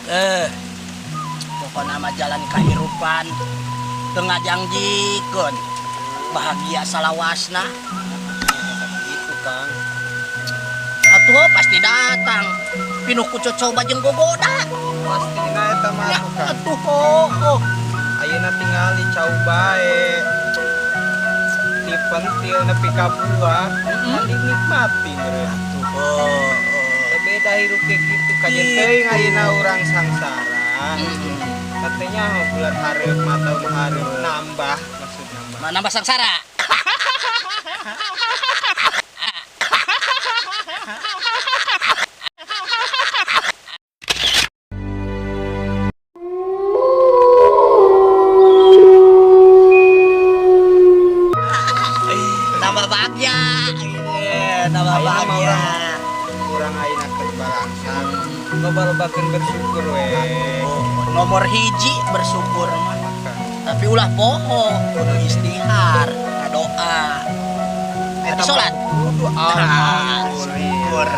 Eh, pokoknya nama jalan kehidupan tengah jangjikeun bahagia salawasna. Itu Kang. Atuh pasti datang. Pinuh ku coba jeung gogoda. Pastina eta mah Ya, Kang. atuh oh. Ayeuna tingali cau bae. Ti pentil nepi ka buah, kan dinikmati meureun. Oh. Beda hirup kayak gitu kajian teuing ayeuna urang sangsara. Katanya bulan hareup mah tahun hareup nambah maksudnya mah. Mana nambah sangsara? Nambah bahagia. Nambah Ayeuna mah bahagia. urang ayeuna keur balangsan. Loba-lobakeun bersyukur we. Nomor hiji bersyukur mah. Tapi ulah poho, kudu istihar, ngadoa. Tadi sholat. Kudu alhamdulillah. Syukur.